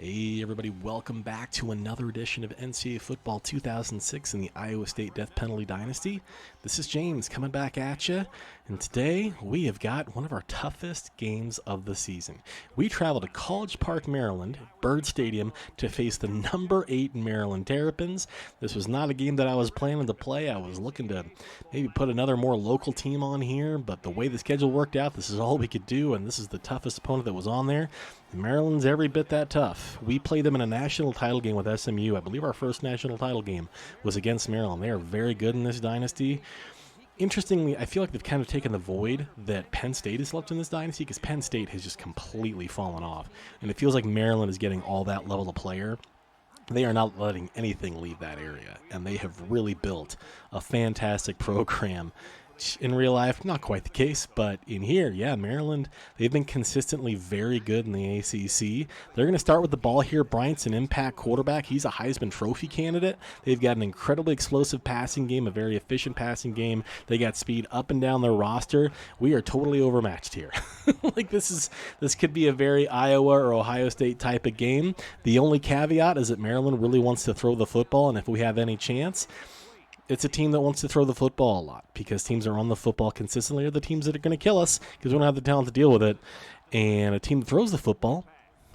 Hey everybody, welcome back to another edition of NCAA Football 2006 in the Iowa State Death Penalty Dynasty. This is James coming back at you, and today we have got one of our toughest games of the season. We travel to College Park, Maryland, Byrd Stadium, to face the number 8 Maryland Terrapins. This was not a game that I was planning to play. I was looking to maybe put another more local team on here, but the way the schedule worked out, this is all we could do, and this is the toughest opponent that was on there. Maryland's every bit that tough. We played them in a national title game with SMU. I believe our first national title game was against Maryland. They are very good in this dynasty. Interestingly, I feel like they've kind of taken the void that Penn State has left in this dynasty because Penn State has just completely fallen off. And it feels like Maryland is getting all that level of player. They are not letting anything leave that area, and they have really built a fantastic program. In real life, not quite the case, but in here, yeah, Maryland, they've been consistently very good in the ACC. They're going to start with the ball here. Bryant's an impact quarterback. He's a Heisman Trophy candidate. They've got an incredibly explosive passing game, a very efficient passing game. They got speed up and down their roster. We are totally overmatched here. This could be a very Iowa or Ohio State type of game. The only caveat is that Maryland really wants to throw the football, and if we have any chance, it's a team that wants to throw the football a lot because teams that are on the football consistently are the teams that are going to kill us because we don't have the talent to deal with it. And a team that throws the football,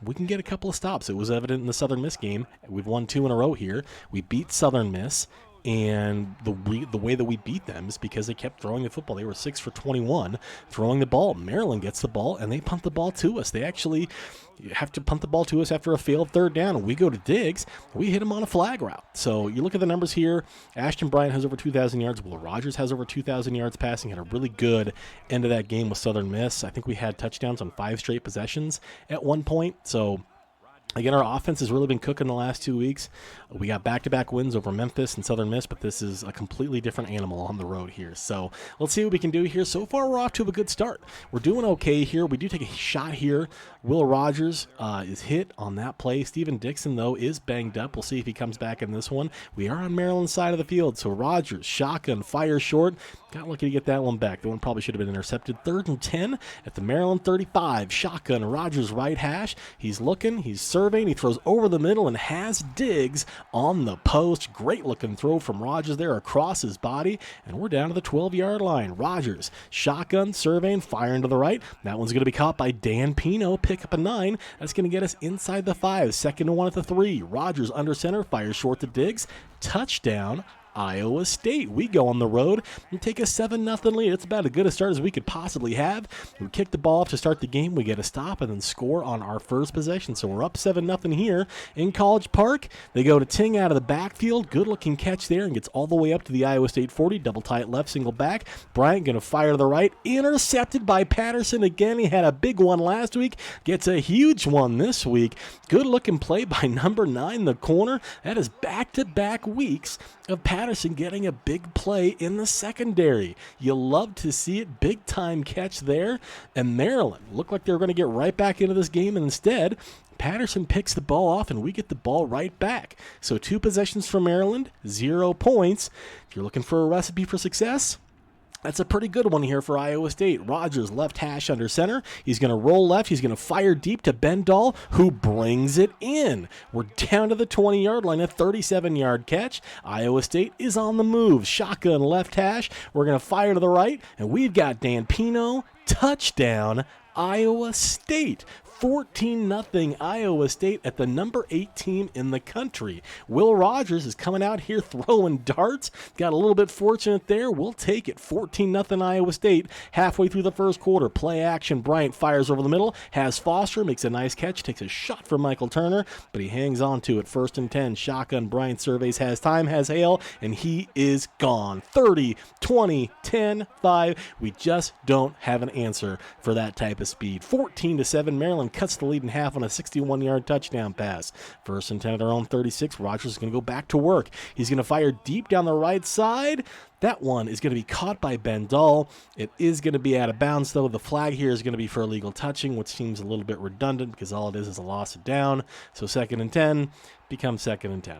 we can get a couple of stops. It was evident in the Southern Miss game. We've won 2 in a row here. We beat Southern Miss, and the way that we beat them is because they kept throwing the football. They were 6 for 21 throwing the ball. Maryland gets the ball, and they punt the ball to us. They actually have to punt the ball to us after a failed third down. We go to Diggs. We hit him on a flag route. So you look at the numbers here. Ashton Bryant has over 2,000 yards. Will Rogers has over 2,000 yards passing. Had a really good end of that game with Southern Miss. I think we had touchdowns on 5 straight possessions at one point. So again, our offense has really been cooking the last 2 weeks. We got back-to-back wins over Memphis and Southern Miss, but this is a completely different animal on the road here. So let's see what we can do here. So far, we're off to a good start. We're doing okay here. We do take a shot here. Will Rogers is hit on that play. Steven Dixon, though, is banged up. We'll see if he comes back in this one. We are on Maryland's side of the field, so Rogers, shotgun, fire short. Got lucky to get that one back. The one probably should have been intercepted. 3rd and 10 at the Maryland 35. Shotgun, Rogers right hash. He's looking. He's surveying. He throws over the middle and has Diggs on the post. Great looking throw from Rogers there across his body. And we're down to the 12-yard line. Rogers, shotgun, surveying, firing to the right. That one's going to be caught by Dan Pino. Pick up a 9. That's going to get us inside the 5. 2nd and 1 at the 3. Rogers under center. Fires short to Diggs. Touchdown, Iowa State. We go on the road and take a 7-0 lead. It's about as good a start as we could possibly have. We kick the ball off to start the game. We get a stop and then score on our first possession. So we're up 7-0 here in College Park. They go to Ting out of the backfield. Good looking catch there and gets all the way up to the Iowa State 40. Double tight left, single back. Bryant going to fire to the right. Intercepted by Patterson again. He had a big one last week. Gets a huge one this week. Good looking play by number 9, the corner. That is back-to-back weeks of Patterson getting a big play in the secondary. You love to see it. Big time catch there. And Maryland looked like they were going to get right back into this game, and instead Patterson picks the ball off and we get the ball right back. So 2 possessions for Maryland, 0 points. If you're looking for a recipe for success, that's a pretty good one here for Iowa State. Rogers left hash under center. He's going to roll left. He's going to fire deep to Bendall, who brings it in. We're down to the 20-yard line, a 37-yard catch. Iowa State is on the move. Shotgun left hash. We're going to fire to the right, and we've got Dan Pino. Touchdown, Iowa State. 14-0 Iowa State at the number 8 team in the country. Will Rogers is coming out here throwing darts. Got a little bit fortunate there. We'll take it. 14-0 Iowa State. Halfway through the first quarter, play action. Bryant fires over the middle. Has Foster. Makes a nice catch. Takes a shot from Michael Turner, but he hangs on to it. 1st and 10. Shotgun. Bryant surveys. Has time. Has Hale. And he is gone. 30, 20, 10, 5. We just don't have an answer for that type of speed. 14-7. Maryland cuts the lead in half on a 61-yard touchdown pass. 1st and 10 at our own 36. Rogers is going to go back to work. He's going to fire deep down the right side. That one is going to be caught by Bendall. It is going to be out of bounds, though. The flag here is going to be for illegal touching, which seems a little bit redundant because all it is a loss of down. So 2nd and 10 becomes 2nd and 10.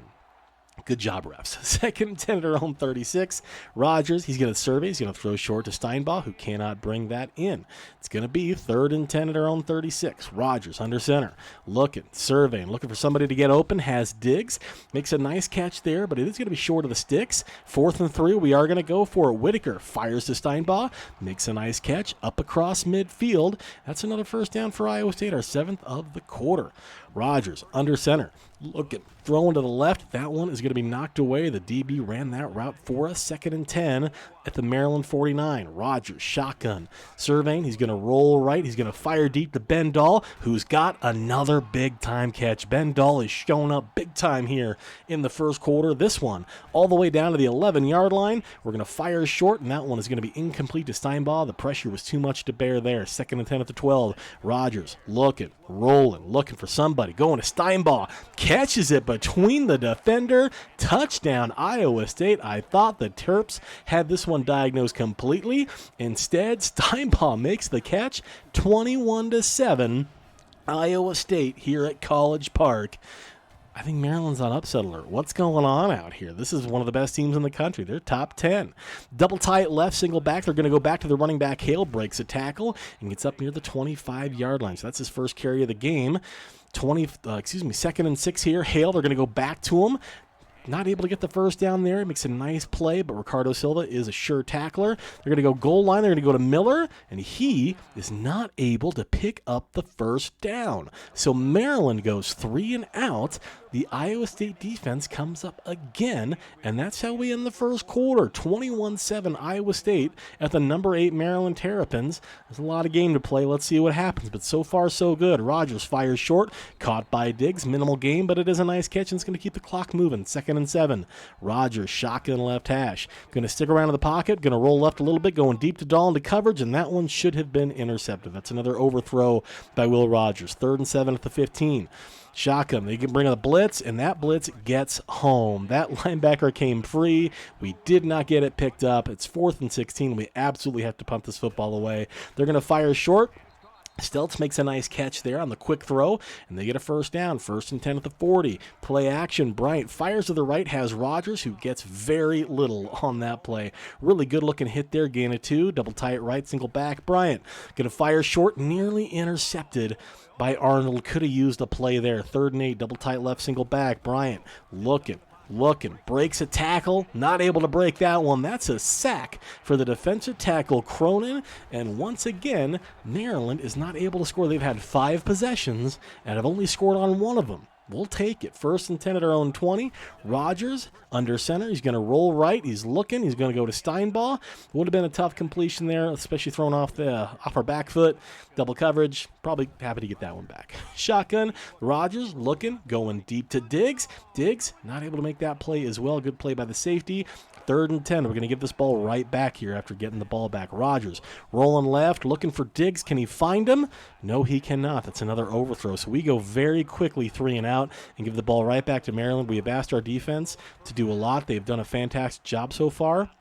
Good job, refs. Second and 10 at our own 36. Rogers, he's going to survey. He's going to throw short to Steinbaugh, who cannot bring that in. It's going to be 3rd and 10 at our own 36. Rogers under center. Looking, surveying, looking for somebody to get open. Has Diggs. Makes a nice catch there, but it is going to be short of the sticks. 4th and 3, we are going to go for it. Whitaker fires to Steinbaugh. Makes a nice catch up across midfield. That's another first down for Iowa State, our 7th of the quarter. Rogers under center. Looking, throwing to the left. That one is going to be knocked away. The DB ran that route for us. 2nd and 10 at the Maryland 49. Rogers, shotgun. Surveying, he's going to roll right. He's going to fire deep to Ben Dahl, who's got another big-time catch. Ben Dahl is showing up big time here in the first quarter. This one all the way down to the 11-yard line. We're going to fire short, and that one is going to be incomplete to Steinbaugh. The pressure was too much to bear there. 2nd and 10 at the 12. Rogers looking, rolling, looking for somebody. Going to Steinbaugh. Catches it between the defender. Touchdown, Iowa State. I thought the Terps had this one diagnosed completely. Instead, Steinbaugh makes the catch. 21-7. Iowa State here at College Park. I think Maryland's on upset alert. What's going on out here? This is one of the best teams in the country. They're top 10. Double tie left, single back. They're going to go back to the running back. Hale breaks a tackle and gets up near the 25-yard line. So that's his first carry of the game. 2nd and 6 here. Hale, they're going to go back to him. Not able to get the first down there. He makes a nice play, but Ricardo Silva is a sure tackler. They're going to go goal line. They're going to go to Miller, and he is not able to pick up the first down. So Maryland goes 3 and out. The Iowa State defense comes up again, and that's how we end the first quarter. 21-7 Iowa State at the number 8 Maryland Terrapins. There's a lot of game to play. Let's see what happens, but so far so good. Rogers fires short, caught by Diggs. Minimal gain, but it is a nice catch, and it's going to keep the clock moving. 2nd and 7. Rogers, shotgun left hash. Going to stick around in the pocket, going to roll left a little bit, going deep to Dahl into coverage, and that one should have been intercepted. That's another overthrow by Will Rogers. 3rd and 7 at the 15. Shotgun, they can bring a blitz, and that blitz gets home. That linebacker came free. We did not get it picked up. It's 4th and 16. We absolutely have to punt this football away. They're going to fire short. Steltz makes a nice catch there on the quick throw, and they get a first down. 1st and 10 at the 40. Play action. Bryant fires to the right, has Rogers, who gets very little on that play. Really good-looking hit there. Gain of 2. Double tie it right, single back. Bryant going to fire short, nearly intercepted by Arnold. Could have used a play there. 3rd and 8. Double tight left, single back. Bryant looking, breaks a tackle, not able to break that one. That's a sack for the defensive tackle, Cronin, and once again, Maryland is not able to score. They've had 5 possessions and have only scored on one of them. We'll take it. 1st and 10 at our own 20. Rogers under center. He's going to roll right. He's looking. He's going to go to Steinbaugh. Would have been a tough completion there, especially thrown off our back foot. Double coverage. Probably happy to get that one back. Shotgun. Rogers looking, going deep to Diggs. Diggs not able to make that play as well. Good play by the safety. 3rd and 10. We're going to give this ball right back here after getting the ball back. Rogers rolling left, looking for Diggs. Can he find him? No, he cannot. That's another overthrow. So we go very quickly 3 and out and give the ball right back to Maryland. We have asked our defense to do a lot. They've done a fantastic job so far,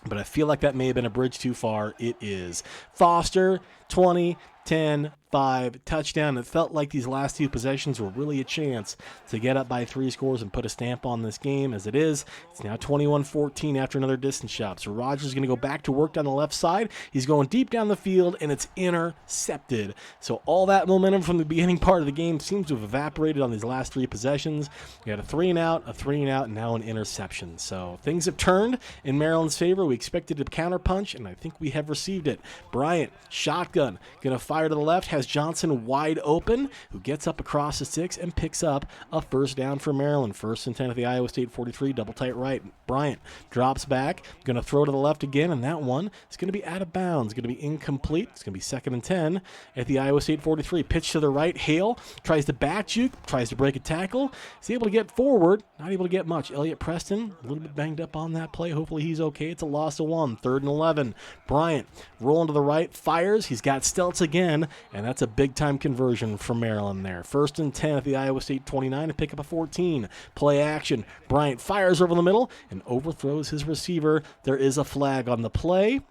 but I feel like that may have been a bridge too far. It is. Foster, 20, 10, 5, touchdown. It felt like these last 2 possessions were really a chance to get up by 3 scores and put a stamp on this game. As it is, it's now 21-14 after another distance shot. So Rogers is going to go back to work down the left side. He's going deep down the field, and it's intercepted. So all that momentum from the beginning part of the game seems to have evaporated on these last 3 possessions. We had a 3 and out, and now an interception. So things have turned in Maryland's favor. We expected a counterpunch, and I think we have received it. Bryant, shotgun, going to fire to the left, has Johnson wide open, who gets up across the 6 and picks up a first down for Maryland. 1st and 10 at the Iowa State 43, double tight right. Bryant drops back, going to throw to the left again, and that one is going to be out of bounds, going to be incomplete. It's going to be 2nd and 10 at the Iowa State 43. Pitch to the right, Hale tries to back juke, tries to break a tackle. He's able to get forward, not able to get much. Elliott Preston, a little bit banged up on that play. Hopefully he's okay. It's a loss of 1. 3rd and 11. Bryant rolling to the right, fires. He's got Steltz again, and that's a big-time conversion for Maryland there. 1st and 10 at the Iowa State 29 to pick up a 14. Play action. Bryant fires over the middle and overthrows his receiver. There is a flag on the play.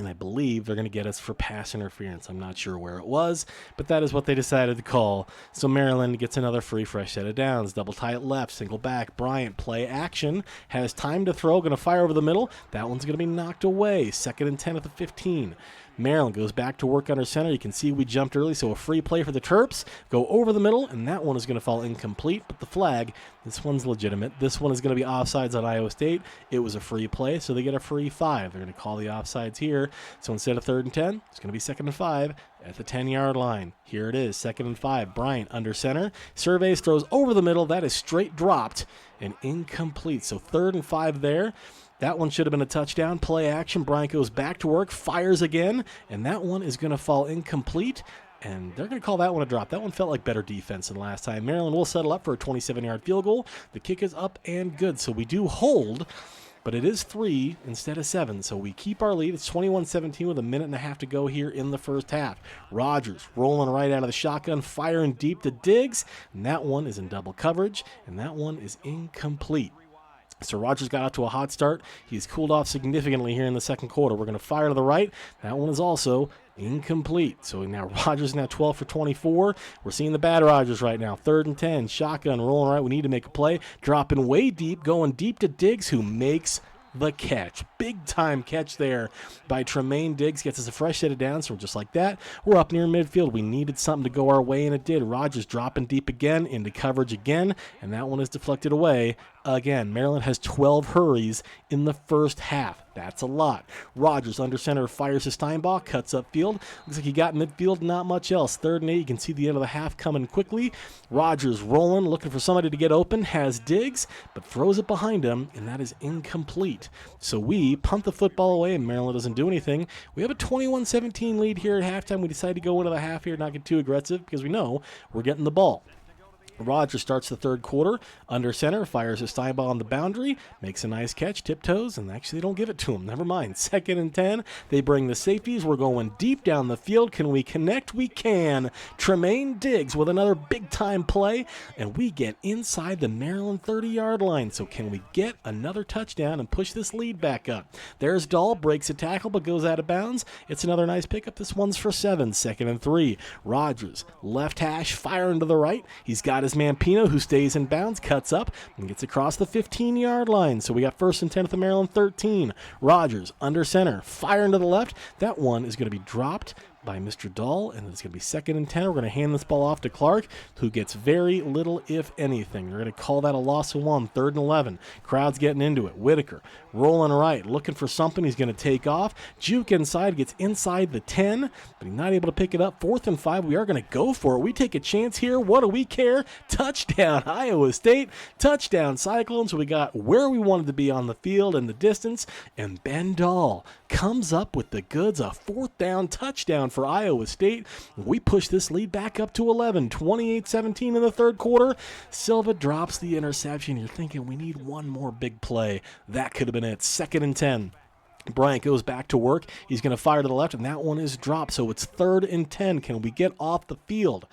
And I believe they're going to get us for pass interference. I'm not sure where it was, but that is what they decided to call. So Maryland gets another free fresh set of downs. Double tie it left, single back. Bryant, play action. Has time to throw, going to fire over the middle. That one's going to be knocked away. 2nd and 10 at the 15. Maryland goes back to work under center. You can see we jumped early, so a free play for the Terps. Go over the middle, and that one is going to fall incomplete, but the flag, this one's legitimate. This one is going to be offsides on Iowa State. It was a free play, so they get a free 5. They're going to call the offsides here. So instead of 3rd and 10, it's going to be 2nd and 5 at the 10-yard line. Here it is, 2nd and 5. Bryant under center. Surveys, throws over the middle. That is straight dropped and incomplete. So 3rd and 5 there. That one should have been a touchdown. Play action. Bryant goes back to work, fires again, and that one is going to fall incomplete, and they're going to call that one a drop. That one felt like better defense than last time. Maryland will settle up for a 27-yard field goal. The kick is up and good, so we do hold, but it is 3 instead of 7, so we keep our lead. It's 21-17 with a minute and a half to go here in the first half. Rodgers rolling right out of the shotgun, firing deep to Diggs, and that one is in double coverage, and that one is incomplete. So Rodgers got out to a hot start. He's cooled off significantly here in the second quarter. We're going to fire to the right. That one is also incomplete. So now Rodgers now 12 for 24. We're seeing the bad Rodgers right now. 3rd and 10. Shotgun rolling right. We need to make a play. Dropping way deep. Going deep to Diggs, who makes the catch. Big time catch there by Tremaine Diggs. Gets us a fresh set of downs. So just like that, we're up near midfield. We needed something to go our way, and it did. Rodgers dropping deep again into coverage again, and that one is deflected away again. Maryland has 12 hurries in the first half. That's a lot. Rodgers under center fires his Steinbach, cuts upfield. Looks like he got midfield, not much else. 3rd and 8. You can see the end of the half coming quickly. Rodgers rolling, looking for somebody to get open. Has Diggs, but throws it behind him, and that is incomplete. So we punt the football away, and Maryland doesn't do anything. We have a 21-17 lead here at halftime. We decide to go into the half here, not get too aggressive, because we know we're getting the ball. Rodgers starts the third quarter under center, fires his Steinball on the boundary, makes a nice catch, tiptoes, and actually they don't give it to him. Never mind. 2nd and 10. They bring the safeties. We're going deep down the field. Can we connect? We can. Tremaine Diggs with another big-time play, and we get inside the Maryland 30-yard line. So can we get another touchdown and push this lead back up? There's Dahl, breaks a tackle, but goes out of bounds. It's another nice pickup. This one's for 7. 2nd and 3. Rodgers, left hash, firing to the right. He's got his man Pino, who stays in bounds, cuts up, and gets across the 15-yard line. So we got 1st and 10 at the Maryland 13. Rodgers, under center, firing to the left. That one is going to be dropped by Mr. Dahl, and it's going to be 2nd and 10. We're going to hand this ball off to Clark, who gets very little, if anything. We're going to call that a loss of 1. 3rd and 11. Crowd's getting into it. Whitaker rolling right, looking for something. He's going to take off. Juke inside, gets inside the 10, but he's not able to pick it up. 4th and 5. We are going to go for it. We take a chance here. What do we care? Touchdown, Iowa State. Touchdown, Cyclones. We got where we wanted to be on the field and the distance, and Ben Dahl comes up with the goods. A 4th down touchdown for Iowa State. We push this lead back up to 11, 28-17 in the third quarter. Silva drops the interception. You're thinking we need one more big play. That could have been it. 2nd and 10. Bryant goes back to work. He's going to fire to the left, and that one is dropped. So it's 3rd and 10. Can we get off the field?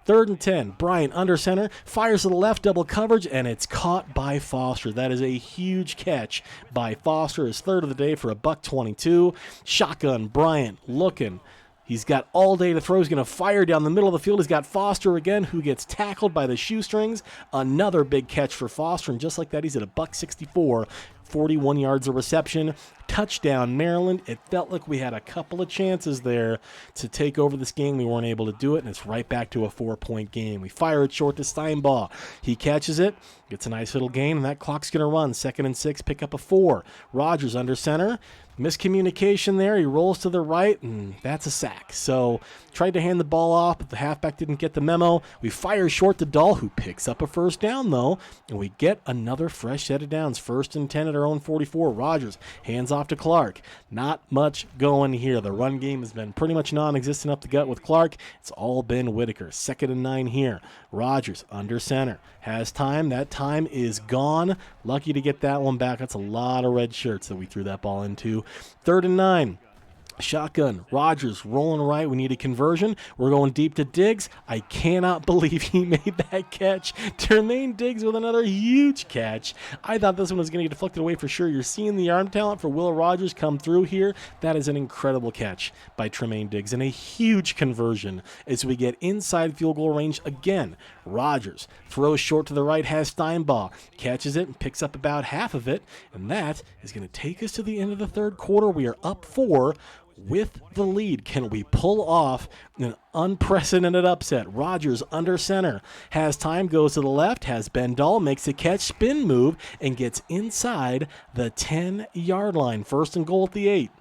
3rd and 10. Bryant under center, fires to the left, double coverage, and it's caught by Foster. That is a huge catch by Foster. His 3rd of the day for a $122. Shotgun, Bryant looking. He's got all day to throw. He's going to fire down the middle of the field. He's got Foster again, who gets tackled by the shoestrings. Another big catch for Foster, and just like that, he's at a $164. 41 yards of reception. Touchdown, Maryland. It felt like we had a couple of chances there to take over this game. We weren't able to do it, and it's right back to a 4-point game. We fire it short to Steinbach. He catches it, gets a nice little gain, and that clock's going to run. 2nd and 6, pick up a 4. Rodgers under center. Miscommunication there. He rolls to the right, and that's a sack. So tried to hand the ball off, but the halfback didn't get the memo. We fire short to Dahl, who picks up a 1st down, though, and we get another fresh set of downs. 1st and 10 at our own 44. Rodgers hands off to Clark. Not much going here. The run game has been pretty much non-existent up the gut with Clark. It's all been Whitaker. 2nd and 9 here. Rodgers under center. Has time. That time is gone. Lucky to get that one back. That's a lot of red shirts that we threw that ball into. 3rd and 9. Shotgun, Rodgers rolling right. We need a conversion. We're going deep to Diggs. I cannot believe he made that catch. Tremaine Diggs with another huge catch. I thought this one was going to get deflected away for sure. You're seeing the arm talent for Will Rogers come through here. That is an incredible catch by Tremaine Diggs and a huge conversion as we get inside field goal range again. Rodgers throws short to the right, has Steinbaugh, catches it and picks up about half of it, and that is going to take us to the end of the third quarter. We are up 4 with the lead. Can we pull off an unprecedented upset? Rodgers under center, has time, goes to the left, has Ben Dahl, makes a catch, spin move, and gets inside the 10-yard line. First and goal at the 8.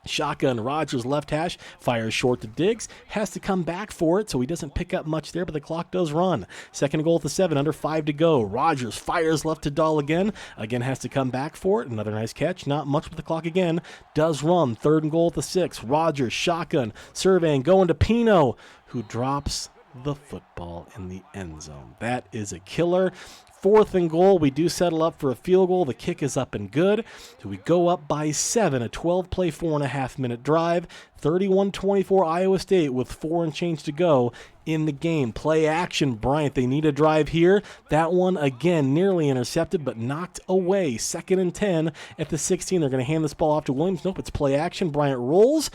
Shotgun, Rodgers left hash, fires short to Diggs, has to come back for it, so he doesn't pick up much there, but the clock does run. Second goal at the 7, under 5 to go. Rodgers fires left to Dahl again has to come back for it. Another nice catch, not much with the clock again, does run. Third and goal at the 6. Rodgers, shotgun, surveying, going to Pino, who drops the football in the end zone. That is a killer. Fourth and goal, we do settle up for a field goal. The kick is up and good. So we go up by 7, a 12-play, 4.5-minute drive. 31-24 Iowa State with 4 and change to go in the game. Play action, Bryant. They need a drive here. That one, again, nearly intercepted, but knocked away. 2nd and 10 at the 16. They're going to hand this ball off to Williams. Nope, it's play action. Bryant rolls.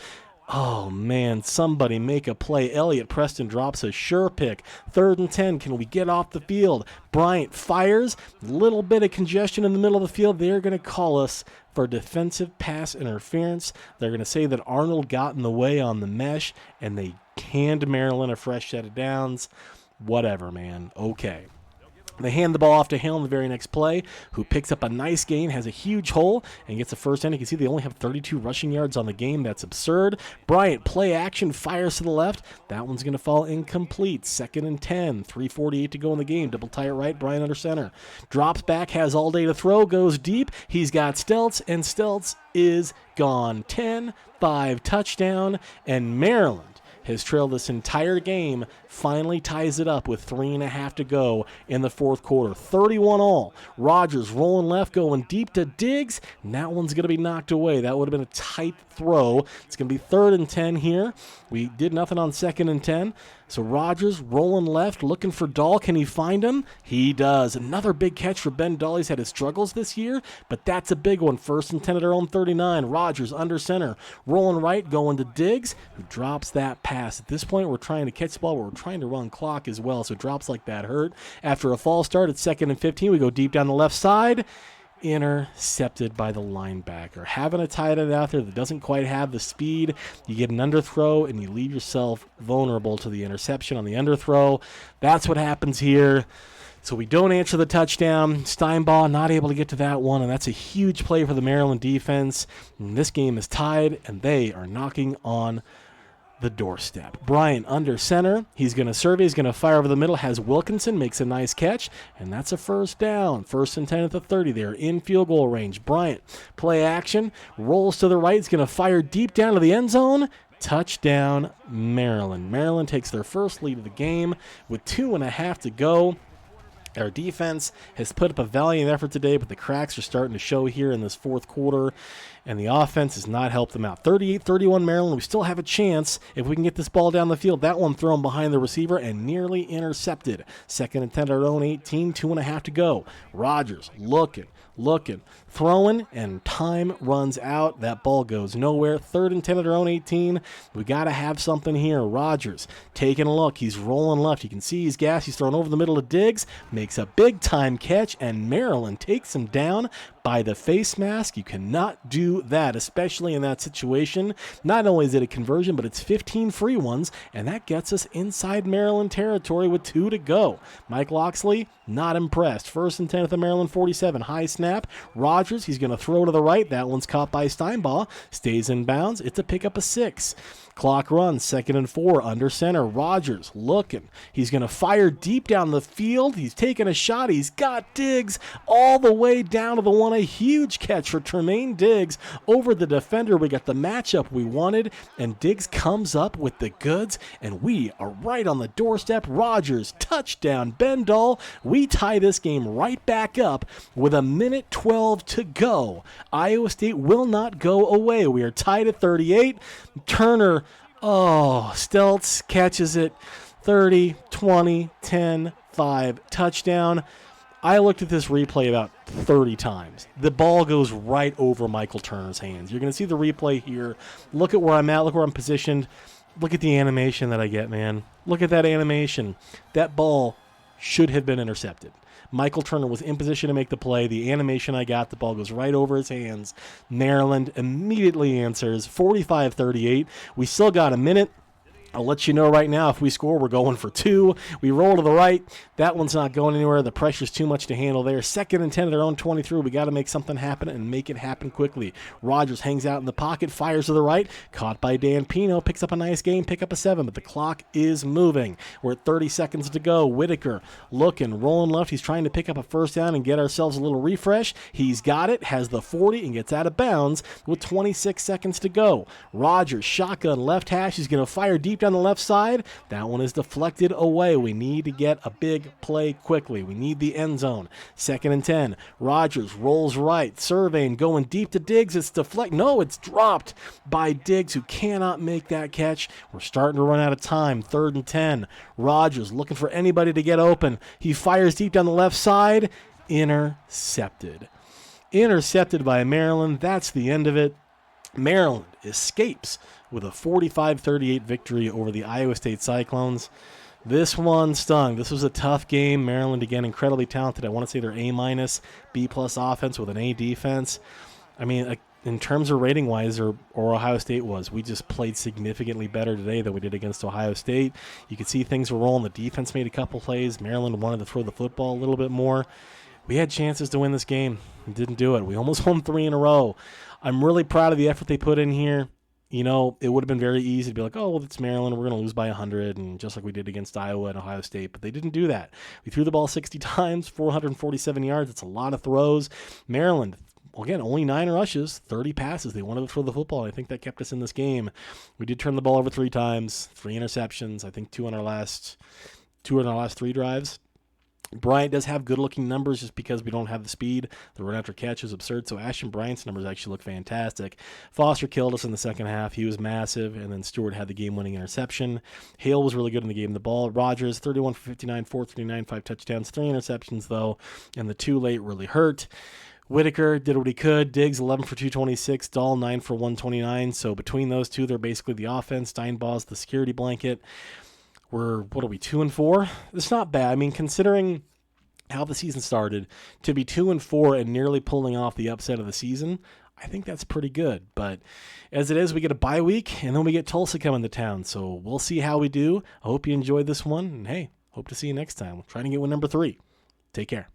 Oh, man, somebody make a play. Elliott Preston drops a sure pick. 3rd and 10. Can we get off the field? Bryant fires. Little bit of congestion in the middle of the field. They're going to call us for defensive pass interference. They're going to say that Arnold got in the way on the mesh, and they hand Maryland a fresh set of downs. Whatever, man. Okay. They hand the ball off to Hill in the very next play, who picks up a nice gain, has a huge hole, and gets the first down. You can see they only have 32 rushing yards on the game. That's absurd. Bryant, play action, fires to the left. That one's going to fall incomplete. 2nd and 10, 3:48 to go in the game. Double tie it right, Bryant under center. Drops back, has all day to throw, goes deep. He's got Stelz, and Stelz is gone. 10-5 touchdown, and Maryland has trailed this entire game, finally ties it up with 3.5 to go in the fourth quarter. 31 all. Rodgers rolling left, going deep to Diggs, and that one's going to be knocked away. That would have been a tight throw. It's going to be 3rd and 10 here. We did nothing on 2nd and 10. So Rodgers rolling left, looking for Dahl. Can he find him? He does. Another big catch for Ben Dahl. He's had his struggles this year, but that's a big one. 1st and 10 at our own 39. Rodgers under center, rolling right, going to Diggs, who drops that pass. At this point, we're trying to catch the ball, but we're trying to run clock as well, so drops like that hurt. After a false start at 2nd and 15, we go deep down the left side. Intercepted by the linebacker. Having a tight end out there that doesn't quite have the speed, you get an underthrow and you leave yourself vulnerable to the interception on the underthrow. That's what happens here. So we don't answer the touchdown. Steinbaugh not able to get to that one, and that's a huge play for the Maryland defense. And this game is tied, and they are knocking on the doorstep. Bryant under center. He's going to survey. He's going to fire over the middle. Has Wilkinson. Makes a nice catch. And that's a first down. 1st and 10 at the 30. They're in field goal range. Bryant, play action. Rolls to the right. He's going to fire deep down to the end zone. Touchdown, Maryland. Maryland takes their first lead of the game with 2.5 to go. Our defense has put up a valiant effort today, but the cracks are starting to show here in this fourth quarter, and the offense has not helped them out. 38-31 Maryland. We still have a chance if we can get this ball down the field. That one thrown behind the receiver and nearly intercepted. 2nd and 10 at our own 18, 2.5 to go. Rodgers looking, throwing, and time runs out. That ball goes nowhere. 3rd and 10 at our own 18. We got to have something here. Rodgers taking a look. He's rolling left. You can see he's gas. He's thrown over the middle of Diggs. Makes a big-time catch, and Maryland takes him down by the face mask. You cannot do that, especially in that situation. Not only is it a conversion, but it's 15 free ones, and that gets us inside Maryland territory with 2 to go. Mike Loxley, not impressed. 1st and 10 at the Maryland 47. High snap. Rodgers, he's going to throw to the right. That one's caught by Steinbaugh. Stays in bounds. It's a pickup of 6. Clock runs. 2nd and 4 under center. Rodgers looking. He's going to fire deep down the field. He's taking a shot. He's got Diggs all the way down to the 1 a huge catch for Tremaine Diggs over the defender. We got the matchup we wanted, and Diggs comes up with the goods, and we are right on the doorstep. Rodgers, touchdown, Bendall. We tie this game right back up with 1:12 to go. Iowa State will not go away. We are tied at 38. Turner, Stelz catches it. 30, 20, 10, 5, touchdown. I looked at this replay about 30 times. The ball goes right over Michael Turner's hands. You're going to see the replay here. Look at where I'm at. Look where I'm positioned. Look at the animation that I get, man. Look at that animation. That ball should have been intercepted. Michael Turner was in position to make the play. The animation I got, the ball goes right over his hands. Maryland immediately answers 45-38. We still got a minute. I'll let you know right now, if we score, we're going for 2. We roll to the right. That one's not going anywhere. The pressure's too much to handle there. 2nd and 10 at their own 23. We got to make something happen and make it happen quickly. Rodgers hangs out in the pocket, fires to the right. Caught by Dan Pino. Picks up a nice game, pick up a 7, but the clock is moving. We're at 30 seconds to go. Whitaker looking, rolling left. He's trying to pick up a first down and get ourselves a little refresh. He's got it, has the 40, and gets out of bounds with 26 seconds to go. Rodgers, shotgun, left hash. He's going to fire deep down the left side. That one is deflected away. We need to get a big play quickly. We need the end zone. 2nd and 10. Rodgers rolls right. Surveying, going deep to Diggs. It's deflected. No, it's dropped by Diggs, who cannot make that catch. We're starting to run out of time. 3rd and 10. Rodgers looking for anybody to get open. He fires deep down the left side. Intercepted. Intercepted by Maryland. That's the end of it. Maryland escapes with a 45-38 victory over the Iowa State Cyclones. This one stung. This was a tough game. Maryland, again, incredibly talented. I want to say they're A-, B+ offense with an A defense. I mean, in terms of rating-wise, or Ohio State was, we just played significantly better today than we did against Ohio State. You could see things were rolling. The defense made a couple plays. Maryland wanted to throw the football a little bit more. We had chances to win this game and didn't do it. We almost won 3 in a row. I'm really proud of the effort they put in here. You know, it would have been very easy to be like, oh, well, it's Maryland. We're going to lose by 100, and just like we did against Iowa and Ohio State. But they didn't do that. We threw the ball 60 times, 447 yards. It's a lot of throws. Maryland, again, only 9 rushes, 30 passes. They wanted to throw the football, and I think that kept us in this game. We did turn the ball over 3 times, 3 interceptions. I think 2 on our last 3 drives. Bryant does have good-looking numbers just because we don't have the speed. The run-after catch is absurd, so Ashton Bryant's numbers actually look fantastic. Foster killed us in the second half. He was massive, and then Stewart had the game-winning interception. Hale was really good in the game. The ball, Rodgers, 31 for 59, 439, 5 touchdowns, 3 interceptions, though, and the 2 late really hurt. Whitaker did what he could. Diggs, 11 for 226. Dahl, 9 for 129. So between those two, they're basically the offense. Steinbaugh's the security blanket. We're, 2-4? It's not bad. I mean, considering how the season started, to be 2-4 and nearly pulling off the upset of the season, I think that's pretty good. But as it is, we get a bye week, and then we get Tulsa coming to town. So we'll see how we do. I hope you enjoyed this one. And hey, hope to see you next time. We're trying to get win number 3. Take care.